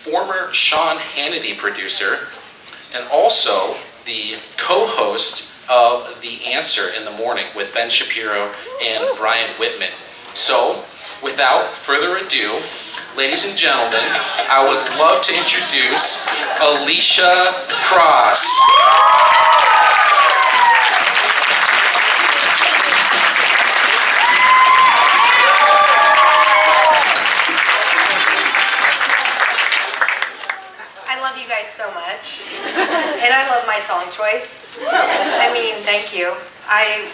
former Sean Hannity producer, and also the co-host of The Answer in the Morning with Ben Shapiro and Brian Whitman. So, without further ado, ladies and gentlemen, I would love to introduce Elisha Krauss. I love you guys so much, and I love my song choice. I mean, thank you. I'm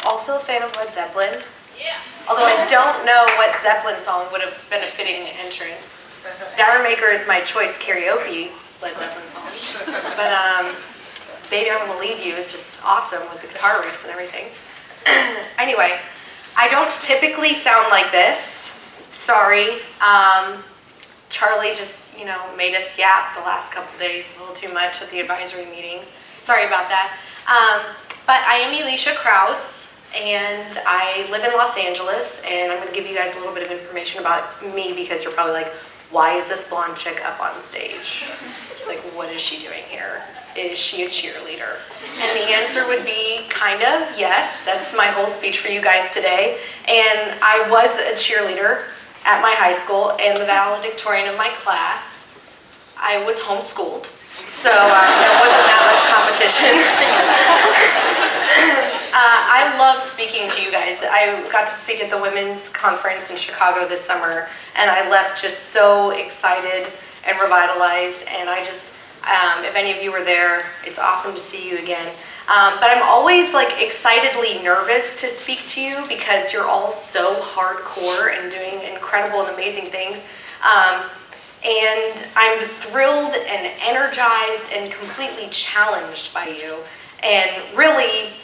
also a fan of Led Zeppelin. Yeah. Although I don't know what Zeppelin song would have been a fitting entrance. Dower Maker is my choice karaoke Led Zeppelin song. But Baby I'm Gonna Leave You is just awesome with the guitar riffs and everything. Anyway, I don't typically sound like this. Sorry. Charlie just, made us yap the last couple of days a little too much at the advisory meetings. Sorry about that. But I am Elisha Krauss, and I live in Los Angeles, and I'm going to give you guys a little bit of information about me because you're probably like, why is this blonde chick up on stage? Like, what is she doing here? Is she a cheerleader? And the answer would be kind of, yes. That's my whole speech for you guys today. And I was a cheerleader at my high school and the valedictorian of my class. I was homeschooled, so there wasn't that much competition. I love speaking to you guys. I got to speak at the women's conference in Chicago this summer, and I left just so excited and revitalized, and I just, if any of you were there, it's awesome to see you again. But I'm always excitedly nervous to speak to you because you're all so hardcore and doing incredible and amazing things. And I'm thrilled and energized and completely challenged by you, and really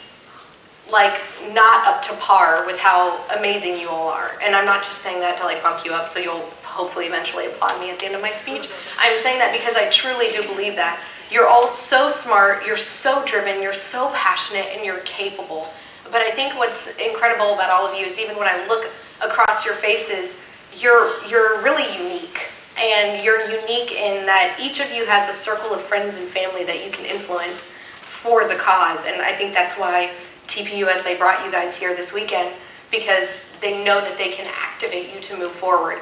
not up to par with how amazing you all are. And I'm not just saying that to bump you up so you'll hopefully eventually applaud me at the end of my speech. I'm saying that because I truly do believe that. You're all so smart, you're so driven, you're so passionate, and you're capable. But I think what's incredible about all of you is even when I look across your faces, you're really unique. And you're unique in that each of you has a circle of friends and family that you can influence for the cause. And I think that's why TPUSA brought you guys here this weekend, because they know that they can activate you to move forward.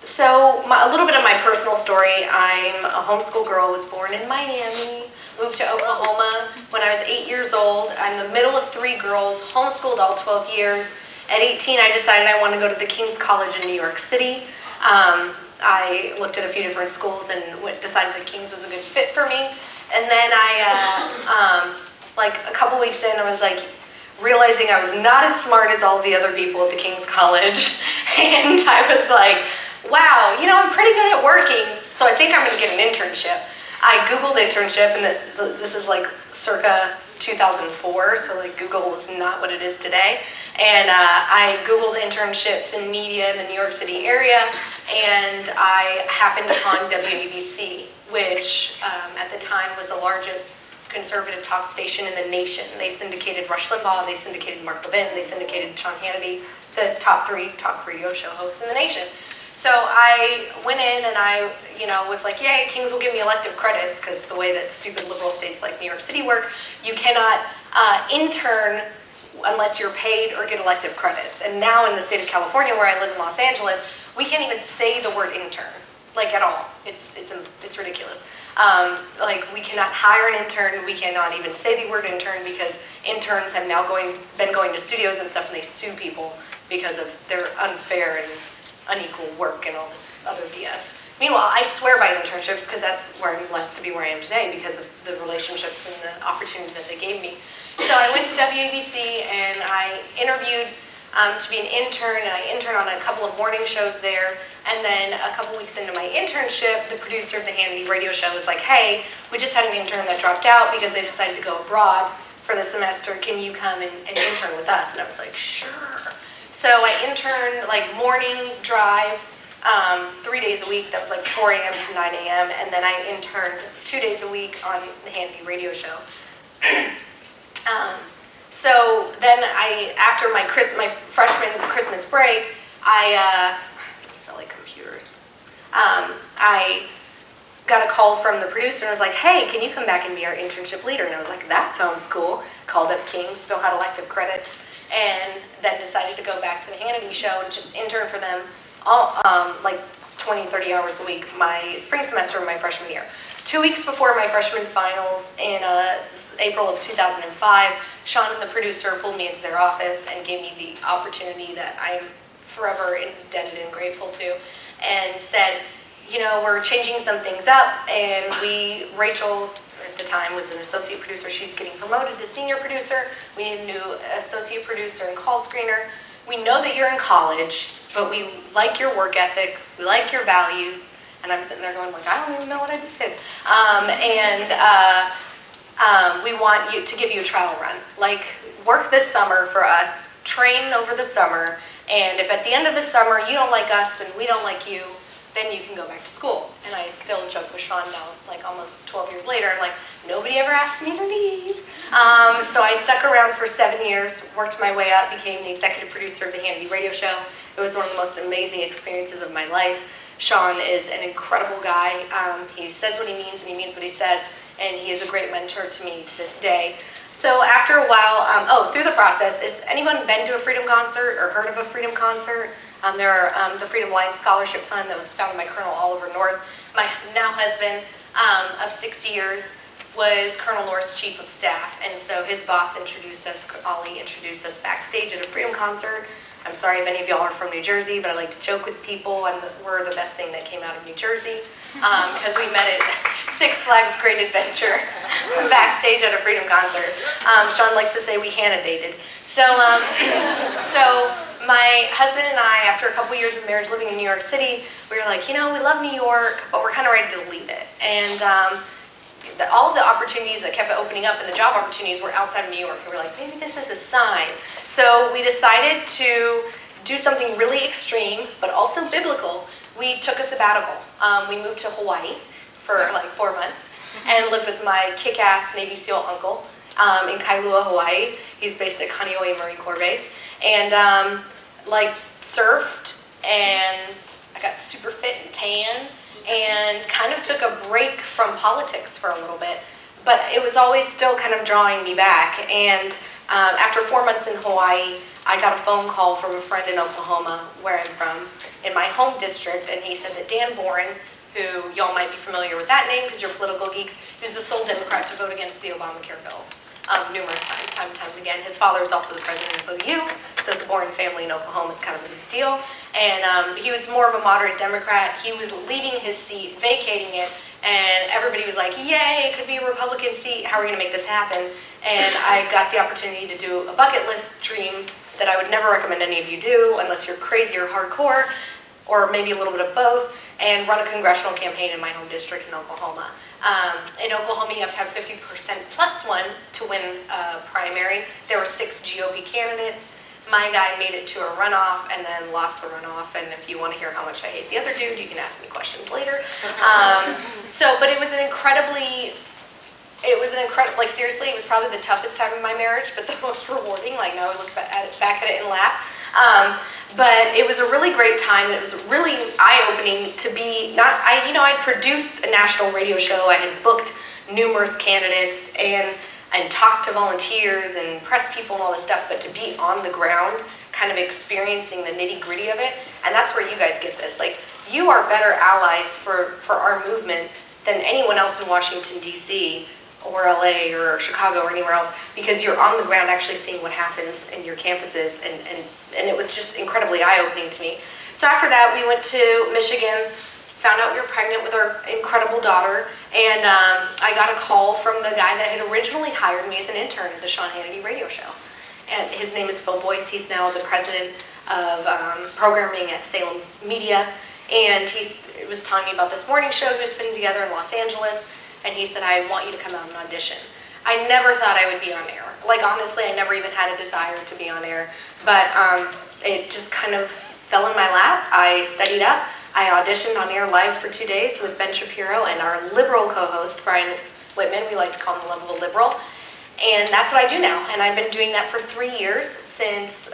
So a little bit of my personal story. I'm a homeschool girl, was born in Miami, moved to Oklahoma when I was 8 years old. I'm the middle of 3 girls, homeschooled all 12 years. At 18, I decided I wanted to go to the King's College in New York City. I looked at a few different schools and decided that King's was a good fit for me. And then I, a couple weeks in, I was realizing I was not as smart as all the other people at the King's College. And I was like, wow, I'm pretty good at working, so I think I'm going to get an internship. I Googled internship, and this is circa 2004, so Google was not what it is today. And I Googled internships in media in the New York City area, and I happened upon WABC, which at the time was the largest conservative talk station in the nation. They syndicated Rush Limbaugh, they syndicated Mark Levin, they syndicated Sean Hannity, the top 3 talk radio show hosts in the nation. So I went in and I, was like, yay, Kings will give me elective credits, because the way that stupid liberal states like New York City work, you cannot intern unless you're paid or get elective credits. And now in the state of California, where I live in Los Angeles, we can't even say the word intern, at all. It's ridiculous. We cannot hire an intern. We cannot even say the word intern, because interns have now been going to studios and stuff, and they sue people because of their unfair and unequal work and all this other BS. Meanwhile, I swear by internships, because that's where I'm blessed to be where I am today, because of the relationships and the opportunity that they gave me. So I went to WABC and I interviewed to be an intern, and I interned on a couple of morning shows there. And then a couple weeks into my internship, the producer of the Hannity radio show was like, hey, we just had an intern that dropped out because they decided to go abroad for the semester. Can you come and intern with us? And I was like, sure. So I interned morning drive, 3 days a week. That was 4 a.m. to 9 a.m. And then I interned 2 days a week on the Hannity radio show. So then after my freshman Christmas break, silly computers. I got a call from the producer and was like, hey, can you come back and be our internship leader? And I was like, that sounds cool. Called up King, still had elective credits, and then decided to go back to the Hannity show and just intern for them all, like 20, 30 hours a week my spring semester of my freshman year. 2 weeks before my freshman finals in April of 2005, Sean and the producer pulled me into their office and gave me the opportunity that I'm forever indebted and grateful to, and said, you know, we're changing some things up, and Rachel at the time was an associate producer, she's getting promoted to senior producer, we need a new associate producer and call screener. We know that you're in college, but we like your work ethic, we like your values, and I'm sitting there going like, I don't even know what I did. We want you to give you a trial run. Like, work this summer for us, train over the summer, and if at the end of the summer you don't like us and we don't like you, then you can go back to school. And I still joke with Sean now, like almost 12 years later, I'm like, nobody ever asked me to leave. So I stuck around for 7 years, worked my way up, became the executive producer of the Hannity radio show. It was one of the most amazing experiences of my life. Sean is an incredible guy. He says what he means and he means what he says, and he is a great mentor to me to this day. So after a while, through the process, has anyone been to a Freedom concert or heard of a Freedom concert? There are the Freedom Alliance Scholarship Fund that was founded by Colonel Oliver North. My now husband of 6 years was Colonel North's chief of staff, and so his boss introduced us, Ollie introduced us backstage at a Freedom concert. I'm sorry if any of y'all are from New Jersey, but I like to joke with people, and we're the best thing that came out of New Jersey, because we met at Six Flags Great Adventure backstage at a Freedom concert. Sean likes to say we Hannah dated. So my husband and I, after a couple years of marriage living in New York City, we were like, you know, we love New York, but we're kind of ready to leave it. And all of the opportunities that kept opening up and the job opportunities were outside of New York. And we were like, maybe this is a sign. So we decided to do something really extreme, but also biblical. We took a sabbatical. We moved to Hawaii for like 4 months and lived with my kick-ass Navy SEAL uncle in Kailua, Hawaii. He's based at Kaneohe Marine Corps Base. And surfed, and I got super fit and tan, and kind of took a break from politics for a little bit, but it was always still kind of drawing me back. And after 4 months in Hawaii, I got a phone call from a friend in Oklahoma, where I'm from, in my home district, and he said that Dan Boren, who y'all might be familiar with that name because you're political geeks, who's the sole Democrat to vote against the Obamacare bill numerous times, time and time again. His father was also the president of OU, so the Boren family in Oklahoma is kind of a big deal. And he was more of a moderate Democrat. He was leaving his seat, vacating it, and everybody was like, yay, it could be a Republican seat. How are we going to make this happen? And I got the opportunity to do a bucket list dream that I would never recommend any of you do unless you're crazy or hardcore, or maybe a little bit of both, and run a congressional campaign in my home district in Oklahoma. In Oklahoma, you have to have 50% plus one to win a primary. There were 6 GOP candidates. My guy made it to a runoff and then lost the runoff. And if you want to hear how much I hate the other dude, you can ask me questions later. But it was an incredibly, like seriously, it was probably the toughest time of my marriage, but the most rewarding. Like now I look back at it and laugh. But it was a really great time, and it was really eye-opening to be I'd produced a national radio show. I had booked numerous candidates and talked to volunteers and press people and all this stuff, but to be on the ground, kind of experiencing the nitty-gritty of it, and that's where you guys get this. Like, you are better allies for our movement than anyone else in Washington, D.C., or LA or Chicago or anywhere else, because you're on the ground actually seeing what happens in your campuses, and it was just incredibly eye-opening to me. So after that, we went to Michigan, found out we were pregnant with our incredible daughter, and I got a call from the guy that had originally hired me as an intern at the Sean Hannity radio show. And his name is Phil Boyce. He's now the president of programming at Salem Media, and he was telling me about this morning show he was putting together in Los Angeles. And he said, I want you to come out and audition. I never thought I would be on air. Like, honestly, I never even had a desire to be on air. But it just kind of fell in my lap. I studied up. I auditioned on air live for 2 days with Ben Shapiro and our liberal co-host, Brian Whitman. We like to call him a liberal. And that's what I do now. And I've been doing that for 3 years, since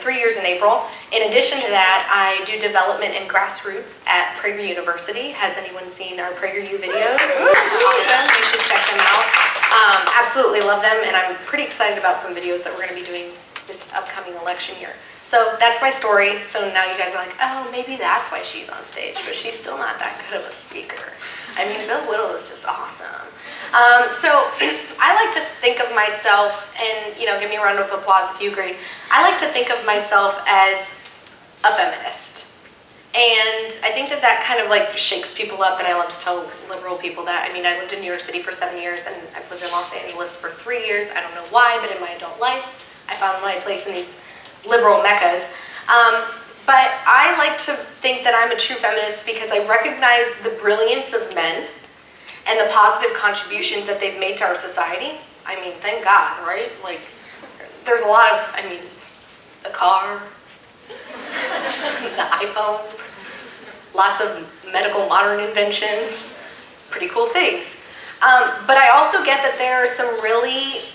3 years in April. In addition to that, I do development and grassroots at Prager University. Has anyone seen our PragerU videos? Awesome, you should check them out. Absolutely love them, and I'm pretty excited about some videos that we're going to be doing this upcoming election year. So that's my story. So now you guys are like, oh, maybe that's why she's on stage, but she's still not that good of a speaker. I mean, Bill Whittle is just awesome. So I like to think of myself, and give me a round of applause if you agree. I like to think of myself as a feminist. And I think that kind of like shakes people up, and I love to tell liberal people that. I mean, I lived in New York City for 7 years, and I've lived in Los Angeles for 3 years. I don't know why, but in my adult life, I found my place in these liberal meccas. But I like to think that I'm a true feminist because I recognize the brilliance of men and the positive contributions that they've made to our society. I mean, thank God, right? Like, there's a lot of, the car, the iPhone, lots of medical modern inventions, pretty cool things. But I also get that there are some really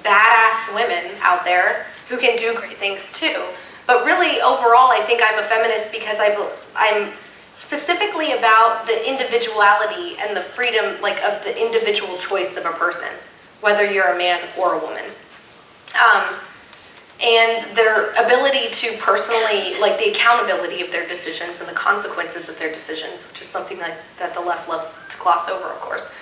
badass women out there who can do great things too. But really, overall, I think I'm a feminist because I'm specifically about the individuality and the freedom, of the individual choice of a person, whether you're a man or a woman. And their ability to personally, the accountability of their decisions and the consequences of their decisions, which is something that the left loves to gloss over, of course.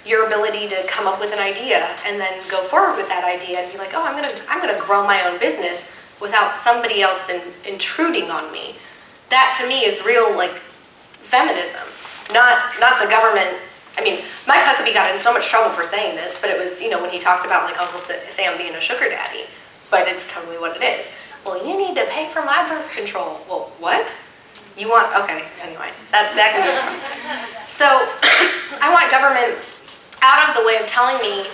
Your ability to come up with an idea and then go forward with that idea and be like, oh, I'm gonna grow my own business without somebody else intruding on me. That to me is real feminism, not the government. I mean, Mike Huckabee got in so much trouble for saying this, but it was when he talked about Uncle Sam being a sugar daddy, but it's totally what it is. Well, you need to pay for my birth control. Well, what? You want, okay, anyway, that can be. So I want government out of the way of telling me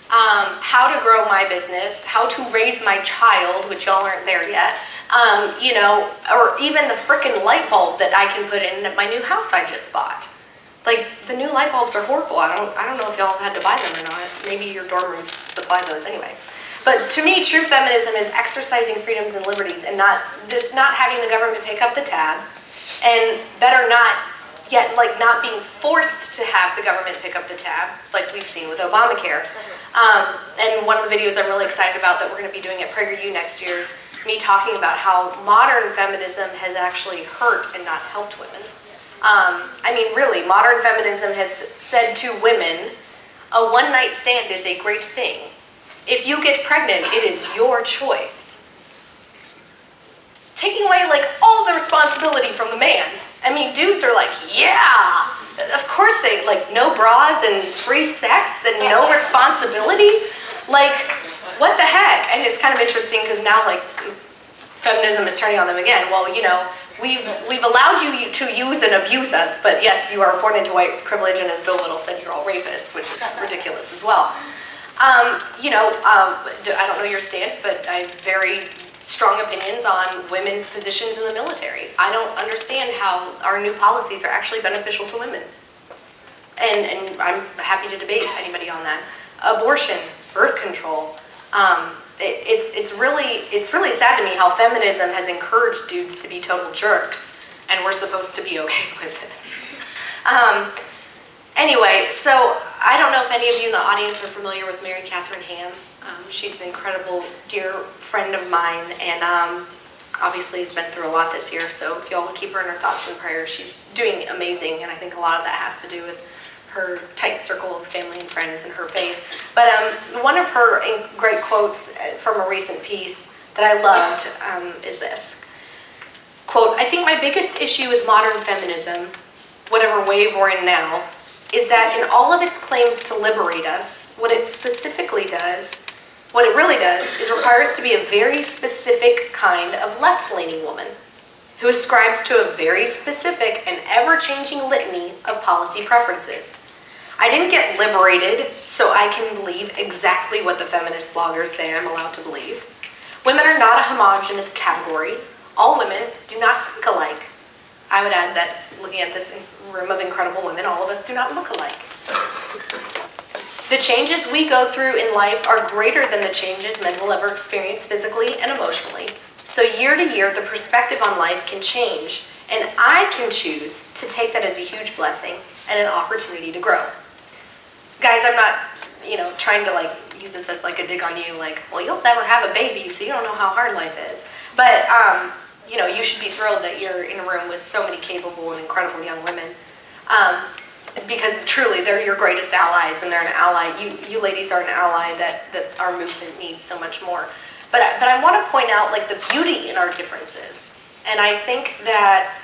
how to grow my business, how to raise my child, which y'all aren't there yet, or even the frickin' light bulb that I can put in at my new house I just bought. The new light bulbs are horrible. I don't know if y'all have had to buy them or not. Maybe your dorm rooms supply those anyway. But to me, true feminism is exercising freedoms and liberties and not having the government pick up the tab, and better not yet, not being forced to have the government pick up the tab, like we've seen with Obamacare. And one of the videos I'm really excited about that we're going to be doing at PragerU next year is me talking about how modern feminism has actually hurt and not helped women. Really, modern feminism has said to women, a one-night stand is a great thing. If you get pregnant, it is your choice. Taking away, all the responsibility from the man. Dudes are yeah, of course they, no bras and free sex and no responsibility. What the heck? And it's kind of interesting because now, feminism is turning on them again. Well, we've allowed you to use and abuse us, but yes, you are born into white privilege, and as Bill Whittle said, you're all rapists, which is ridiculous as well. I don't know your stance, but I have very strong opinions on women's positions in the military. I don't understand how our new policies are actually beneficial to women. And I'm happy to debate anybody on that. Abortion, birth control. It's really sad to me how feminism has encouraged dudes to be total jerks, and we're supposed to be okay with this. Anyway, so I don't know if any of you in the audience are familiar with Mary Catherine Ham. She's an incredible, dear friend of mine, and obviously has been through a lot this year, so if y'all would keep her in her thoughts and prayers, she's doing amazing, and I think a lot of that has to do with her tight circle of family and friends and her faith. But one of her great quotes from a recent piece that I loved is this. Quote, "I think my biggest issue with modern feminism, whatever wave we're in now, is that in all of its claims to liberate us, what it really does is require us to be a very specific kind of left-leaning woman who ascribes to a very specific and ever-changing litany of policy preferences. I didn't get liberated so I can believe exactly what the feminist bloggers say I'm allowed to believe. Women are not a homogenous category. All women do not think alike. I would add that looking at this room of incredible women, all of us do not look alike. The changes we go through in life are greater than the changes men will ever experience physically and emotionally. So year to year, the perspective on life can change, and I can choose to take that as a huge blessing and an opportunity to grow. Guys, I'm not, trying to use this as a dig on you, well, you'll never have a baby, so you don't know how hard life is. But, you should be thrilled that you're in a room with so many capable and incredible young women. Because truly, they're your greatest allies, and they're an ally. You ladies are an ally that our movement needs so much more. But I want to point out the beauty in our differences. And I think that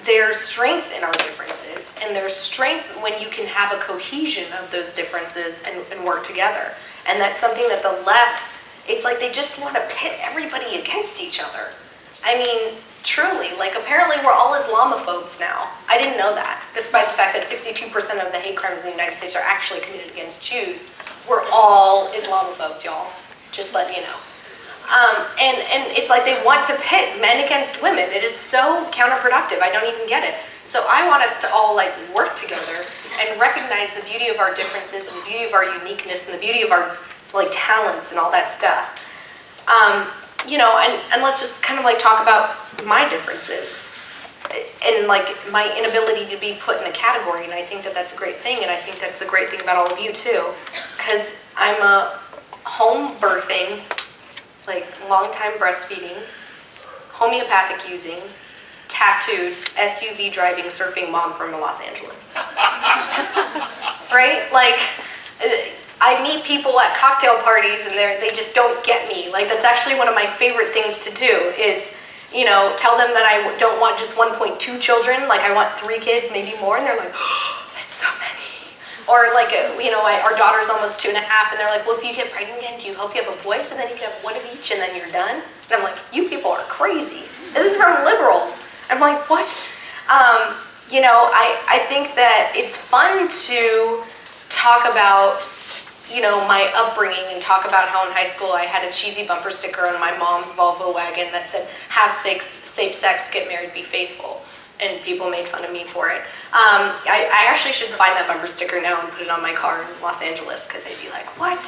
there's strength in our differences, and there's strength when you can have a cohesion of those differences and work together. And that's something that the left, it's like they just want to pit everybody against each other. I mean, truly, apparently we're all Islamophobes now. I didn't know that, despite the fact that 62% of the hate crimes in the United States are actually committed against Jews. We're all Islamophobes, y'all. Just letting you know. And it's like they want to pit men against women. It is so counterproductive. I don't even get it. So I want us to all work together and recognize the beauty of our differences and the beauty of our uniqueness and the beauty of our talents and all that stuff. And let's just kind of talk about my differences and my inability to be put in a category. And I think that that's a great thing. And I think that's a great thing about all of you too, because I'm a home birthing, long time breastfeeding, homeopathic using, tattooed, SUV driving, surfing mom from Los Angeles. Right? I meet people at cocktail parties and they just don't get me. That's actually one of my favorite things to do is, tell them that I don't want just 1.2 children. I want 3 kids, maybe more. And they're like, oh, that's so many. Or our daughter's almost 2.5, and they're like, well, if you get pregnant again, do you hope you have a boy so then you can have one of each and then you're done? And I'm like, you people are crazy. This is from liberals. I'm like, what? I think that it's fun to talk about, my upbringing and talk about how in high school I had a cheesy bumper sticker on my mom's Volvo wagon that said, have safe sex, get married, be faithful. And people made fun of me for it. I actually should find that bumper sticker now and put it on my car in Los Angeles, because they'd be like, what?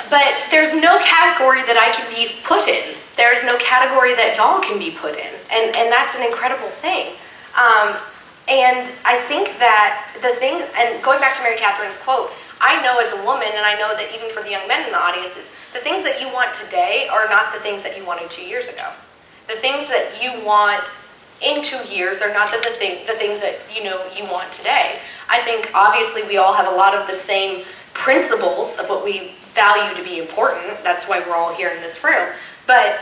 But there's no category that I can be put in. There's no category that y'all can be put in. And that's an incredible thing. And I think that the thing, and going back to Mary Catherine's quote, I know as a woman, and I know that even for the young men in the audience, is the things that you want today are not the things that you wanted 2 years ago. The things that you want in 2 years are not the things that you want today. I think obviously we all have a lot of the same principles of what we value to be important. That's why we're all here in this room. But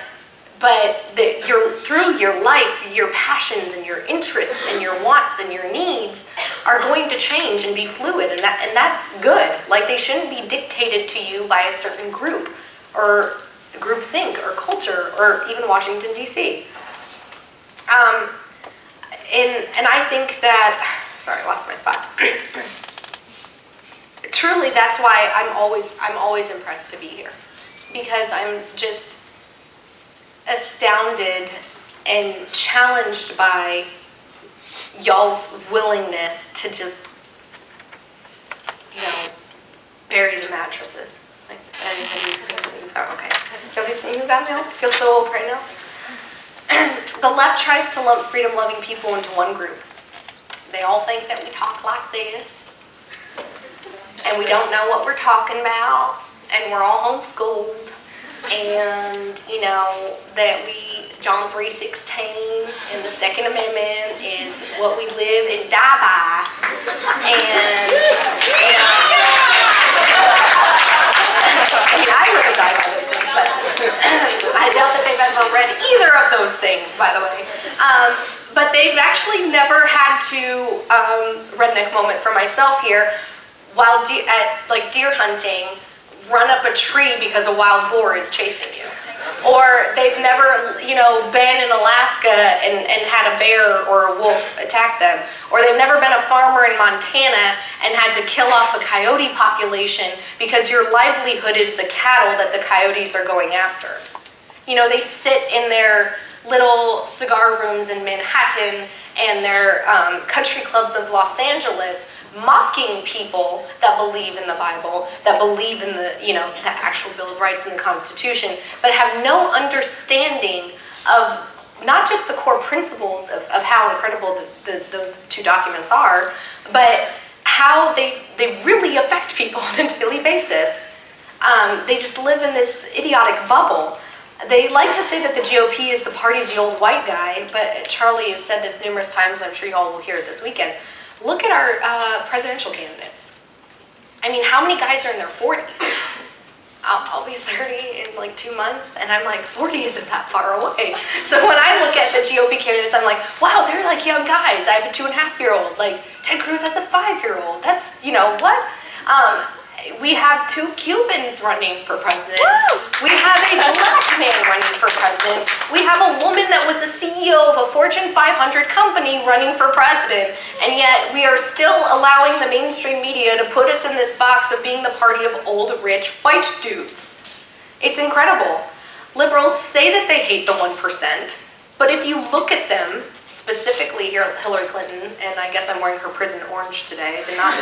through your life, your passions and your interests and your wants and your needs are going to change and be fluid, and that's good. They shouldn't be dictated to you by a certain group or groupthink or culture or even Washington, D.C. And I think that, sorry, I lost my spot. Truly, that's why I'm always impressed to be here, because I'm just astounded and challenged by y'all's willingness to just, bury the mattresses. Have you seen me? Oh, okay. Have you seen me got me? I feel so old right now. The left tries to lump freedom-loving people into one group. They all think that we talk like this, and we don't know what we're talking about, and we're all homeschooled, and, that John 3:16 in the Second Amendment is what we live and die by, and, I live and die by those things, but I doubt that they've ever read either of those things, by the way. But they've actually never had to, redneck moment for myself here, while at deer hunting, run up a tree because a wild boar is chasing you. Or they've never, been in Alaska and had a bear or a wolf attack them. Or they've never been a farmer in Montana and had to kill off a coyote population because your livelihood is the cattle that the coyotes are going after. They sit in their little cigar rooms in Manhattan and their country clubs of Los Angeles mocking people that believe in the Bible, that believe in the, the actual Bill of Rights and the Constitution, but have no understanding of not just the core principles of how incredible those two documents are, but how they really affect people on a daily basis. They just live in this idiotic bubble. They like to say that the GOP is the party of the old white guy, but Charlie has said this numerous times, I'm sure you all will hear it this weekend. Look at our presidential candidates. I mean, how many guys are in their 40s? I'll be 30 in like 2 months, and I'm like, 40 isn't that far away. So when I look at the GOP candidates, I'm like, wow, they're like young guys. I have a 2.5-year-old. Like, Ted Cruz has a 5-year-old. That's, what? We have 2 Cubans running for president. Woo! We have a black man running for president. We have a woman that was the CEO of a Fortune 500 company running for president. And yet we are still allowing the mainstream media to put us in this box of being the party of old, rich, white dudes. It's incredible. Liberals say that they hate the 1%, but if you look at them, specifically here Hillary Clinton, and I guess I'm wearing her prison orange today. I did not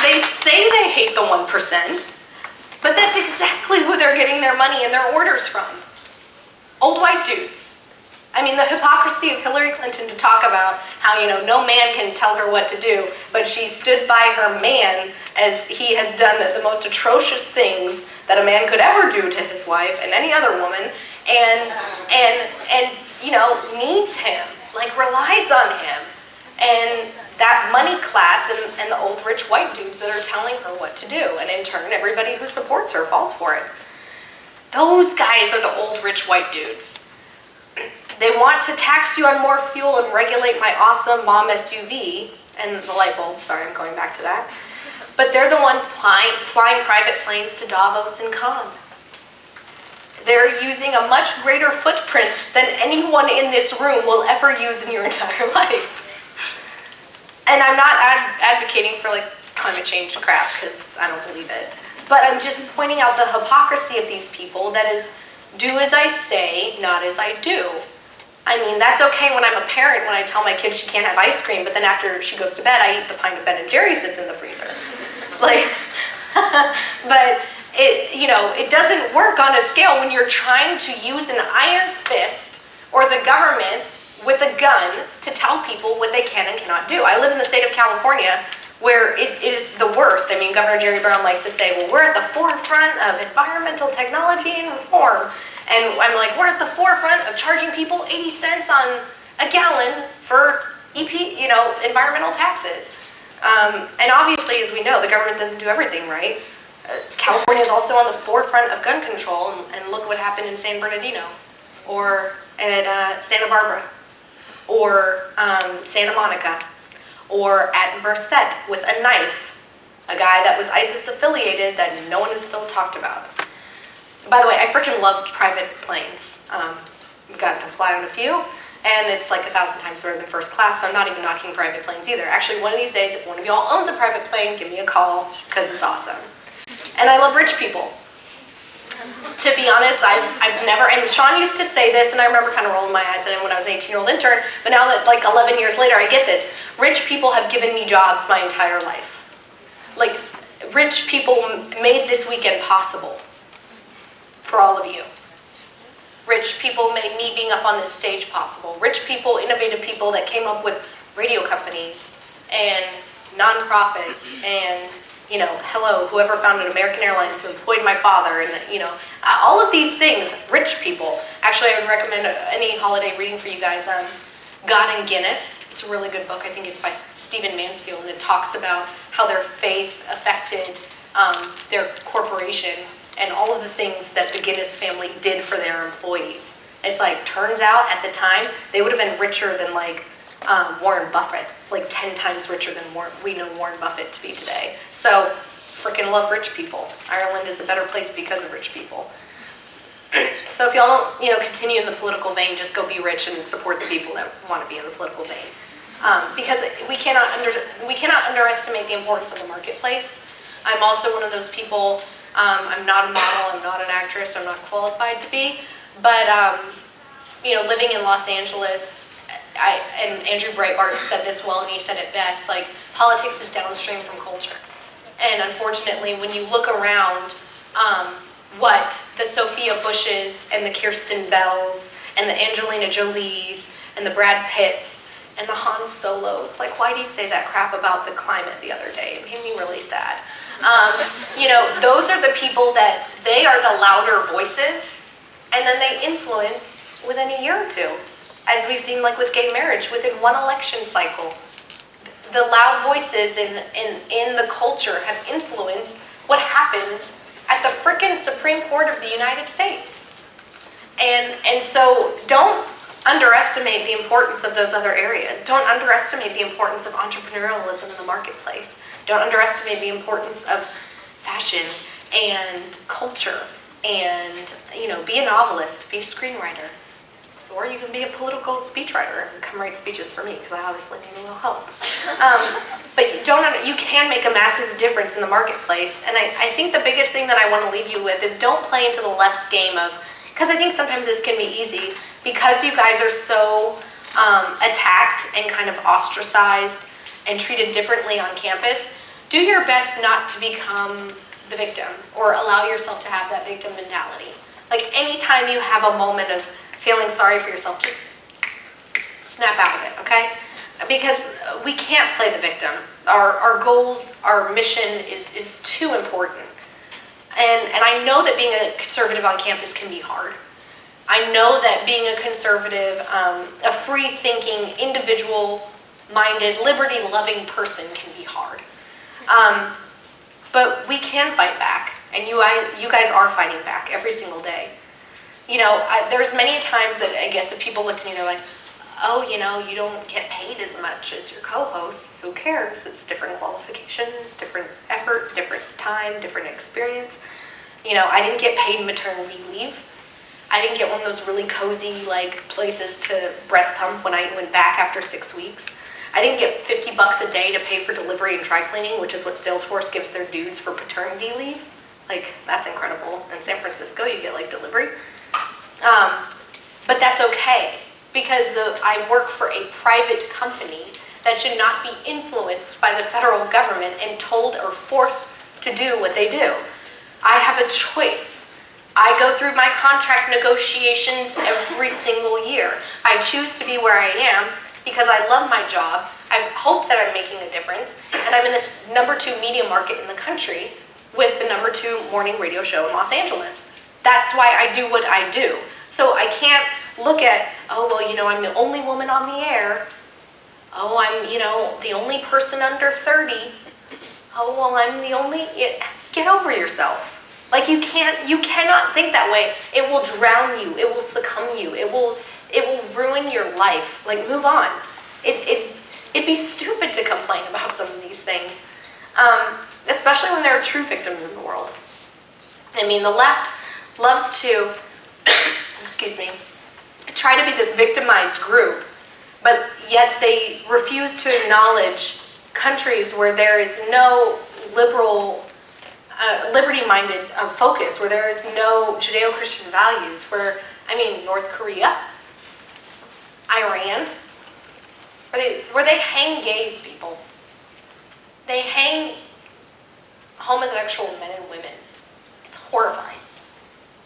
they say they hate the 1%, but that's exactly who they're getting their money and their orders from. Old white dudes. I mean, the hypocrisy of Hillary Clinton to talk about how, no man can tell her what to do, but she stood by her man as he has done the most atrocious things that a man could ever do to his wife and any other woman, and needs him, relies on him. And that money class and the old rich white dudes that are telling her what to do, and in turn, everybody who supports her falls for it. Those guys are the old rich white dudes. They want to tax you on more fuel and regulate my awesome mom SUV and the light bulb. Sorry, I'm going back to that. But they're the ones flying private planes to Davos and Cannes. They're using a much greater footprint than anyone in this room will ever use in your entire life. And I'm not advocating for climate change crap, because I don't believe it. But I'm just pointing out the hypocrisy of these people that is, do as I say, not as I do. I mean, that's okay when I'm a parent, when I tell my kid she can't have ice cream, but then after she goes to bed, I eat the pint of Ben & Jerry's that's in the freezer. But it doesn't work on a scale when you're trying to use an iron fist or the government with a gun to tell people what they can and cannot do. I live in the state of California, where it is the worst. I mean, Governor Jerry Brown likes to say, well, we're at the forefront of environmental technology and reform. And I'm like, we're at the forefront of charging people 80 cents on a gallon for environmental taxes. And obviously, as we know, the government doesn't do everything right. California is also on the forefront of gun control, and look what happened in San Bernardino, or at Santa Barbara, or Santa Monica, or at Merced with a knife, a guy that was ISIS affiliated that no one has still talked about. By the way, I freaking love private planes. Got to fly on a few, and it's 1,000 times better than first class, so I'm not even knocking private planes either. Actually, one of these days, if one of y'all owns a private plane, give me a call, because it's awesome. And I love rich people. To be honest, I've never, and Sean used to say this, and I remember kind of rolling my eyes at him when I was an 18-year-old intern, but now that 11 years later, I get this. Rich people have given me jobs my entire life. Rich people made this weekend possible for all of you. Rich people made me being up on this stage possible. Rich people, innovative people that came up with radio companies and nonprofits and whoever founded American Airlines, who employed my father, and all of these things, rich people. Actually, I would recommend any holiday reading for you guys, God and Guinness. It's a really good book. I think it's by Stephen Mansfield, and it talks about how their faith affected their corporation and all of the things that the Guinness family did for their employees. It's turns out at the time, they would have been richer than Warren Buffett, 10 times richer than we know Warren Buffett to be today. So, freaking love rich people. Ireland is a better place because of rich people. So if y'all don't, continue in the political vein, just go be rich and support the people that want to be in the political vein. Because we cannot underestimate the importance of the marketplace. I'm also one of those people. I'm not a model. I'm not an actress. I'm not qualified to be. But living in Los Angeles, and Andrew Breitbart said this well, and he said it best, like, politics is downstream from culture. And unfortunately, when you look around, what the Sophia Bushes and the Kirsten Bells and the Angelina Jolies and the Brad Pitts and the Han Solos, like, why do you say that crap about the climate the other day? It made me really sad. Those are the people that, they are the louder voices, and then they influence within a year or two. As we've seen, like with gay marriage, within one election cycle, the loud voices in the culture have influenced what happens at the frickin' Supreme Court of the United States. And so don't underestimate the importance of those other areas. Don't underestimate the importance of entrepreneurialism in the marketplace. Don't underestimate the importance of fashion and culture and, be a novelist, be a screenwriter. Or you can be a political speechwriter and come write speeches for me, because I obviously need a little help. But you can make a massive difference in the marketplace. And I think the biggest thing that I want to leave you with is don't play into the left's game of, because I think sometimes this can be easy, because you guys are so attacked and kind of ostracized and treated differently on campus. Do your best not to become the victim or allow yourself to have that victim mentality. Like, anytime you have a moment of feeling sorry for yourself, just snap out of it, okay? Because we can't play the victim. Our goals, our mission is too important. And I know that being a conservative on campus can be hard. I know that being a conservative, a free-thinking, individual-minded, liberty-loving person can be hard. But we can fight back, and you guys are fighting back every single day. There's many times that I guess that people look to me, they're like, oh, you don't get paid as much as your co-host. Who cares? It's different qualifications, different effort, different time, different experience. I didn't get paid maternity leave. I didn't get one of those really cozy, places to breast pump when I went back after 6 weeks. I didn't get $50 a day to pay for delivery and dry cleaning, which is what Salesforce gives their dudes for paternity leave. That's incredible. In San Francisco, you get, delivery. But that's okay, because I work for a private company that should not be influenced by the federal government and told or forced to do what they do. I have a choice. I go through my contract negotiations every single year. I choose to be where I am because I love my job. I hope that I'm making a difference, and I'm in this #2 media market in the country with the #2 morning radio show in Los Angeles. That's why I do what I do. So I can't look at, I'm the only woman on the air. Oh, I'm, the only person under 30. Oh, well, I'm the only, get over yourself. You cannot think that way. It will drown you. It will succumb you. It will ruin your life. Move on. It'd be stupid to complain about some of these things, especially when there are true victims in the world. The left loves to, try to be this victimized group, but yet they refuse to acknowledge countries where there is no liberal, liberty-minded focus, where there is no Judeo-Christian values, North Korea, Iran, where they hang gays, people. They hang homosexual men and women. It's horrifying.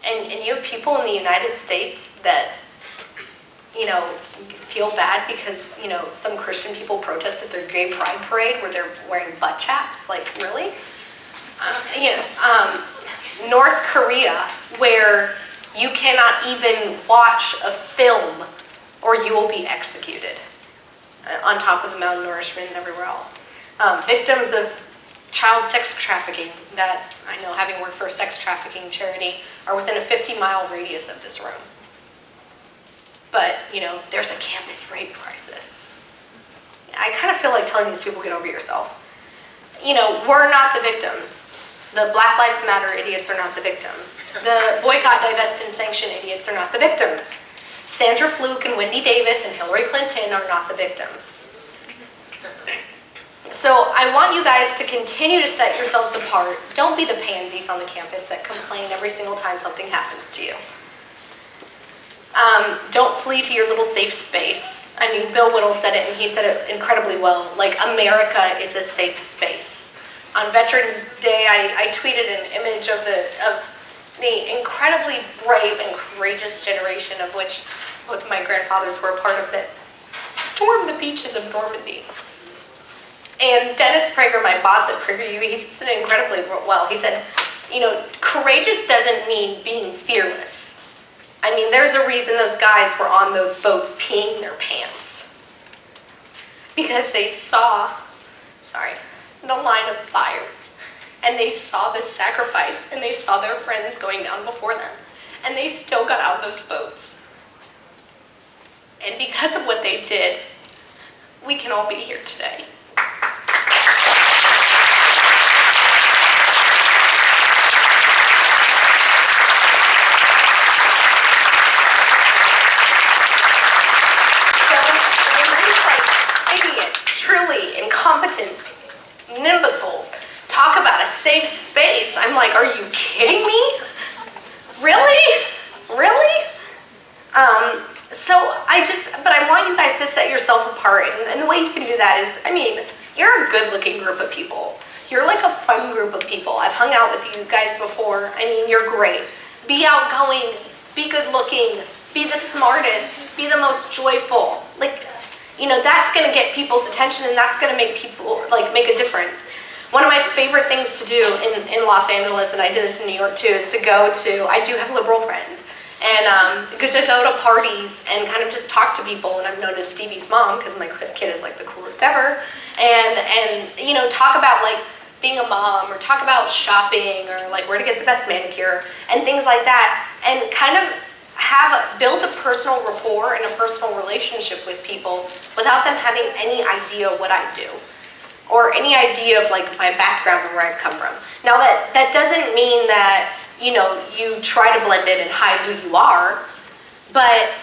And you have people in the United States that, feel bad because, some Christian people protested their gay pride parade where they're wearing butt chaps. Really? North Korea, where you cannot even watch a film or you will be executed, on top of the malnourishment and everywhere else. Victims of child sex trafficking that I know, having worked for a sex trafficking charity, are within a 50-mile radius of this room. But, there's a campus rape crisis. I kind of feel like telling these people, get over yourself. We're not the victims. The Black Lives Matter idiots are not the victims. The boycott, divest, and sanction idiots are not the victims. Sandra Fluke and Wendy Davis and Hillary Clinton are not the victims. So I want you guys to continue to set yourselves apart. Don't be the pansies on the campus that complain every single time something happens to you. Don't flee to your little safe space. I mean, Bill Whittle said it, and he said it incredibly well. Like, America is a safe space. On Veterans Day, I tweeted an image of the incredibly brave and courageous generation of which both my grandfathers were a part of that stormed the beaches of Normandy. And Dennis Prager, my boss at PragerU, he said it incredibly well. He said, you know, courageous doesn't mean being fearless. I mean, there's a reason those guys were on those boats peeing their pants. Because they saw, the line of fire. And they saw the sacrifice, and they saw their friends going down before them. And they still got out of those boats. And because of what they did, we can all be here today. Truly incompetent nimbussholes talk about a safe space. I'm like, are you kidding me? Really? Really? But I want you guys to set yourself apart, and the way you can do that is, I mean, you're a good-looking group of people. You're like a fun group of people. I've hung out with you guys before. I mean, you're great. Be outgoing, be good-looking, be the smartest, be the most joyful. Like, you know, that's going to get people's attention, and that's going to make people, like, make a difference. One of my favorite things to do in Los Angeles, and I did this in New York too, is to go to, I do have liberal friends, and to go to parties and kind of just talk to people. And I'm known as Stevie's mom because my kid is like the coolest ever, and you know, talk about like being a mom, or talk about shopping, or like where to get the best manicure and things like that, and kind of build a personal rapport and a personal relationship with people without them having any idea what I do, or any idea of like my background or where I come from. Now that doesn't mean that, you know, you try to blend in and hide who you are, but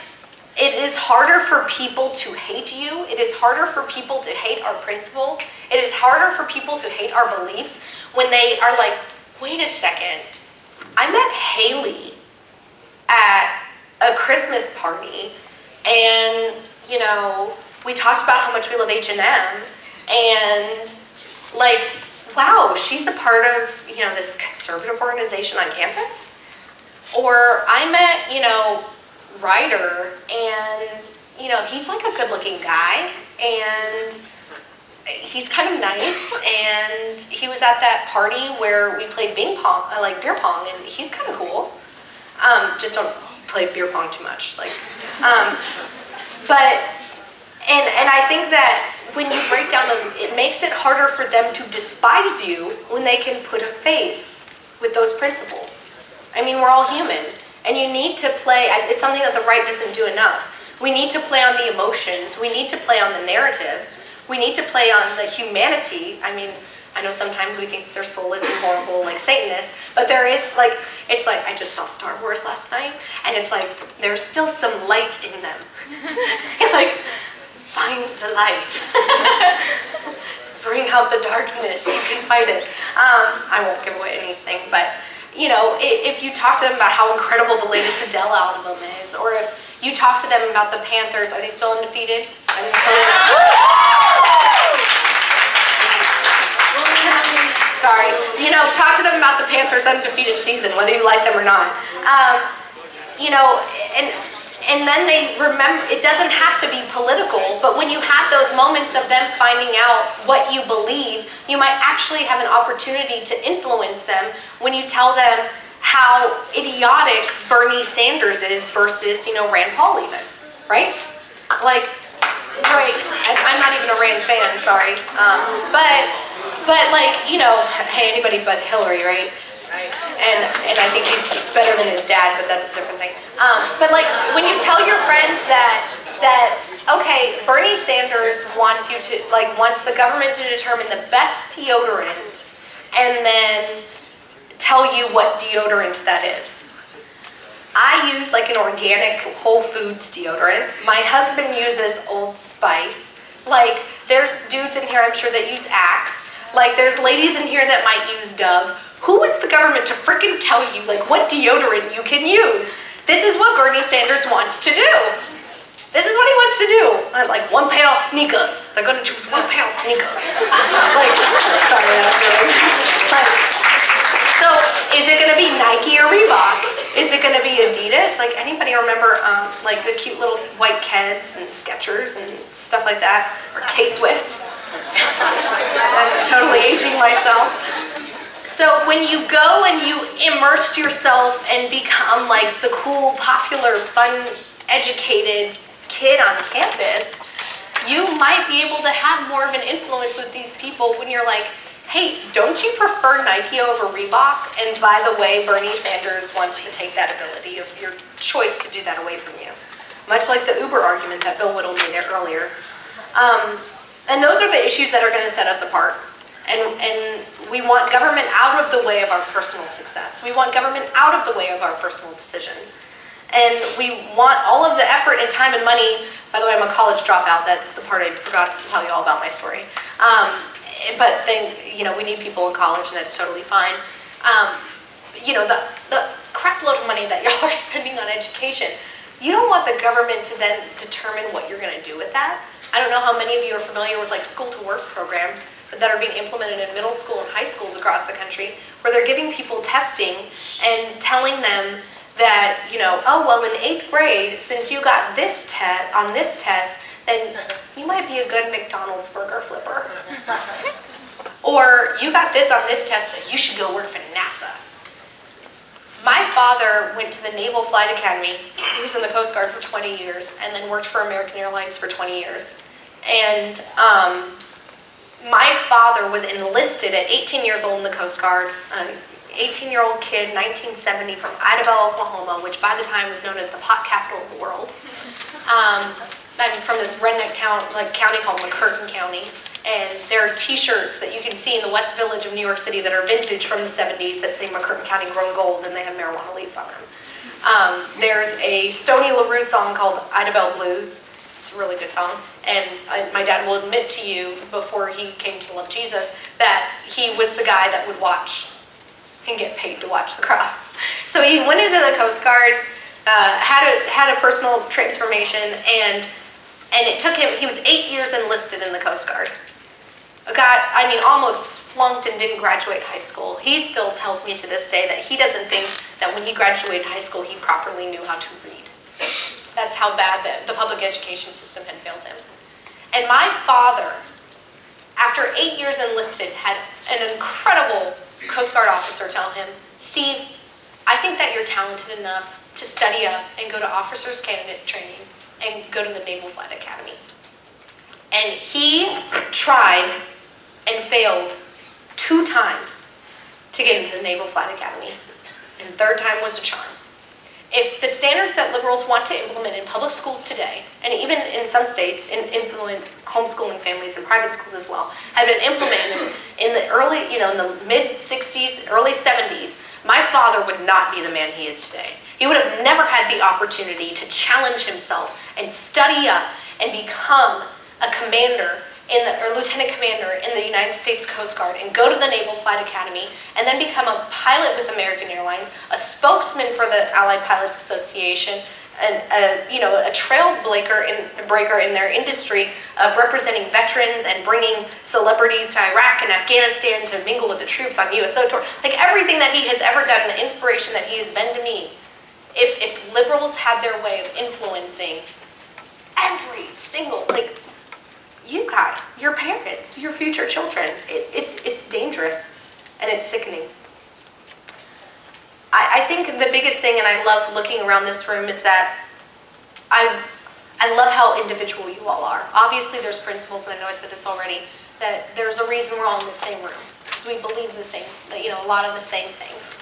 it is harder for people to hate you. It is harder for people to hate our principles. It is harder for people to hate our beliefs when they are like, wait a second, I met Haley at a Christmas party, and, you know, we talked about how much we love H&M, and like, wow, she's a part of, you know, this conservative organization on campus. Or I met, you know, Ryder, and, you know, he's like a good-looking guy, and he's kind of nice, and he was at that party where we played beer pong, and he's kind of cool. Just don't play beer pong too much, like, but I think that when you break down those, it makes it harder for them to despise you when they can put a face with those principles. I mean, we're all human, and you need to play. It's something that the right doesn't do enough. We need to play on the emotions. We need to play on the narrative. We need to play on the humanity. I mean, I know sometimes we think they're soulless and horrible, like Satanists, but there is like, it's like, I just saw Star Wars last night, and it's like, there's still some light in them. Like, find the light. Bring out the darkness, you can fight it. I won't give away anything, but, you know, if you talk to them about how incredible the latest Adele album is, or if you talk to them about the Panthers, are they still undefeated? I'm totally not. Sorry. You know, talk to them about the Panthers' undefeated season, whether you like them or not. You know, and then they remember, it doesn't have to be political, but when you have those moments of them finding out what you believe, you might actually have an opportunity to influence them when you tell them how idiotic Bernie Sanders is versus, you know, Rand Paul even, right? Like, right, I'm not even a Rand fan, sorry. But like, you know, hey, anybody but Hillary, right? Right. And I think he's better than his dad, but that's a different thing. But like, when you tell your friends that okay, Bernie Sanders wants the government to determine the best deodorant, and then tell you what deodorant that is. I use like an organic Whole Foods deodorant. My husband uses Old Spice. Like, there's dudes in here, I'm sure, that use Axe. Like, there's ladies in here that might use Dove. Who is the government to frickin' tell you, like, what deodorant you can use? This is what Bernie Sanders wants to do. This is what he wants to do. Like, one pair of sneakers. They're gonna choose one pair of sneakers. Like, sorry, that's really... So, is it gonna be Nike or Reebok? Is it gonna be Adidas? Like, anybody remember, like, the cute little white Keds and Skechers and stuff like that? Or K-Swiss? I'm totally aging myself. So when you go and you immerse yourself and become like the cool, popular, fun, educated kid on campus, you might be able to have more of an influence with these people when you're like, hey, don't you prefer Nike over Reebok? And by the way, Bernie Sanders wants to take that ability of your choice to do that away from you. Much like the Uber argument that Bill Whittle made earlier. And those are the issues that are going to set us apart. And we want government out of the way of our personal success. We want government out of the way of our personal decisions. And we want all of the effort and time and money. By the way, I'm a college dropout. That's the part I forgot to tell you all about my story. But then, you know, we need people in college, and that's totally fine. You know, the crap load of money that y'all are spending on education, you don't want the government to then determine what you're going to do with that. I don't know how many of you are familiar with like school-to-work programs that are being implemented in middle school and high schools across the country, where they're giving people testing and telling them that, you know, oh, well, in 8th grade, since you got this on this test, then you might be a good McDonald's burger flipper. Or you got this on this test, so you should go work for NASA. My father went to the Naval Flight Academy. He was in the Coast Guard for 20 years and then worked for American Airlines for 20 years. And my father was enlisted at 18 years old in the Coast Guard, an 18-year-old kid, 1970, from Idabel, Oklahoma, which by the time was known as the pot capital of the world. I'm from this redneck town, like county called McCurtain County. And there are t-shirts that you can see in the West Village of New York City that are vintage from the 70s that say McCurtain County grown gold, and they have marijuana leaves on them. There's a Stoney LaRue song called Idabel Blues. It's a really good song. And my dad will admit to you, before he came to love Jesus, that he was the guy that would watch and get paid to watch the cross. So he went into the Coast Guard, had a personal transformation, and it took him, he was 8 years enlisted in the Coast Guard. Almost flunked and didn't graduate high school. He still tells me to this day that he doesn't think that when he graduated high school, he properly knew how to read. That's how bad the public education system had failed him. And my father, after 8 years enlisted, had an incredible Coast Guard officer tell him, Steve, I think that you're talented enough to study up and go to officers candidate training and go to the Naval Flight Academy. And he tried and failed 2 times to get into the Naval Flight Academy. And the 3rd time was a charm. If the standards that liberals want to implement in public schools today, and even in some states, influence homeschooling families and private schools as well, have been implemented in the early, in the mid-60s, early 70s, my father would not be the man he is today. He would have never had the opportunity to challenge himself and study up and become a commander or lieutenant commander in the United States Coast Guard and go to the Naval Flight Academy and then become a pilot with American Airlines, a spokesman for the Allied Pilots Association, and a trailbreaker in their industry of representing veterans and bringing celebrities to Iraq and Afghanistan to mingle with the troops on USO tour. Like everything that he has ever done, the inspiration that he has been to me. If liberals had their way of influencing every single, you guys, your parents, your future children, it's dangerous and it's sickening. I think the biggest thing, and I love looking around this room, is that I love how individual you all are. Obviously there's principles, and I know I said this already, that there's a reason we're all in the same room, because we believe the same, a lot of the same things.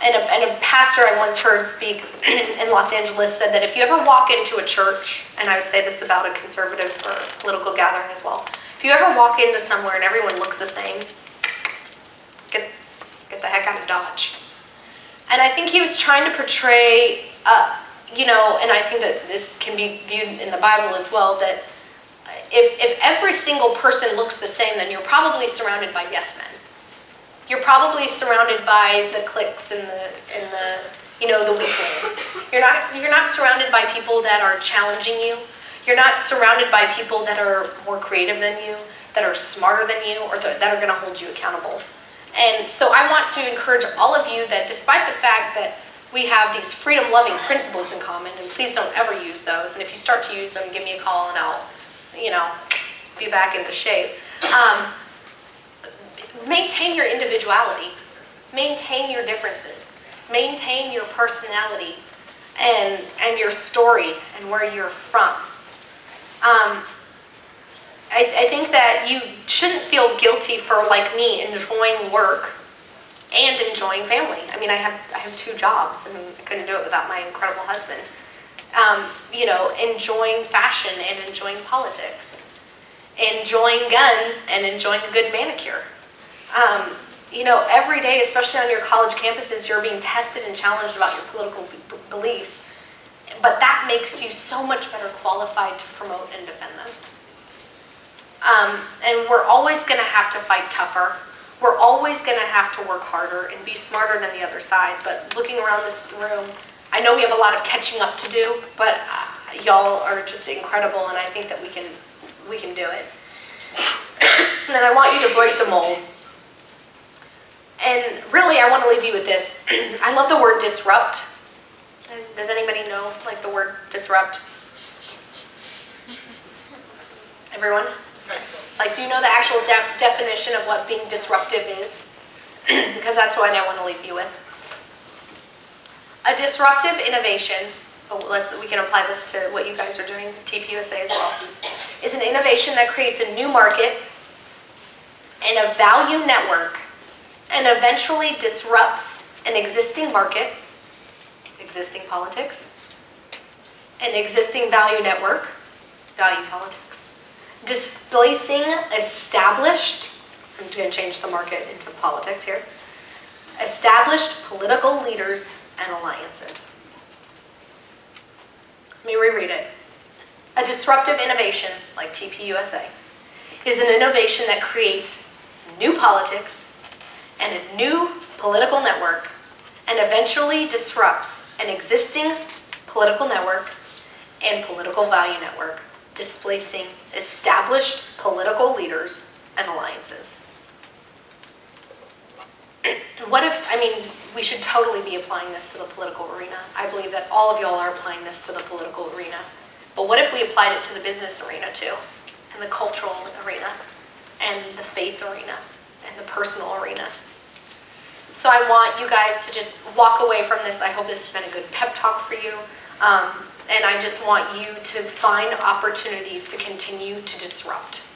And a pastor I once heard speak in Los Angeles said that if you ever walk into a church, and I would say this about a conservative or political gathering as well, if you ever walk into somewhere and everyone looks the same, get the heck out of Dodge. And I think he was trying to portray, and I think that this can be viewed in the Bible as well, that if every single person looks the same, then you're probably surrounded by yes men. You're probably surrounded by the cliques and the the weaklings. You're not surrounded by people that are challenging you. You're not surrounded by people that are more creative than you, that are smarter than you, or that are going to hold you accountable. And so I want to encourage all of you that despite the fact that we have these freedom-loving principles in common, and please don't ever use those, and if you start to use them, give me a call and I'll, be back into shape. Maintain your individuality. Maintain your differences. Maintain your personality and your story and where you're from. I think that you shouldn't feel guilty for, like me, enjoying work and enjoying family. I mean, I have 2 jobs, and I couldn't do it without my incredible husband. Enjoying fashion and enjoying politics. Enjoying guns and enjoying a good manicure. Every day, especially on your college campuses, you're being tested and challenged about your political beliefs. But that makes you so much better qualified to promote and defend them. And we're always going to have to fight tougher. We're always going to have to work harder and be smarter than the other side. But looking around this room, I know we have a lot of catching up to do, but y'all are just incredible, and I think that we can do it. And then I want you to break the mold. And really, I want to leave you with this. I love the word disrupt. Does anybody know, the word disrupt? Everyone? Do you know the actual definition of what being disruptive is? Because that's what I want to leave you with. A disruptive innovation, we can apply this to what you guys are doing, TPUSA as well, is an innovation that creates a new market and a value network and eventually disrupts an existing market, existing politics, an existing value network, value politics, displacing established, I'm going to change the market into politics here, established political leaders and alliances. Let me reread it. A disruptive innovation, like TPUSA, is an innovation that creates new politics and a new political network and eventually disrupts an existing political network and political value network, displacing established political leaders and alliances. We should totally be applying this to the political arena. I believe that all of y'all are applying this to the political arena. But what if we applied it to the business arena too, and the cultural arena, and the faith arena, and the personal arena? So I want you guys to just walk away from this. I hope this has been a good pep talk for you. And I just want you to find opportunities to continue to disrupt.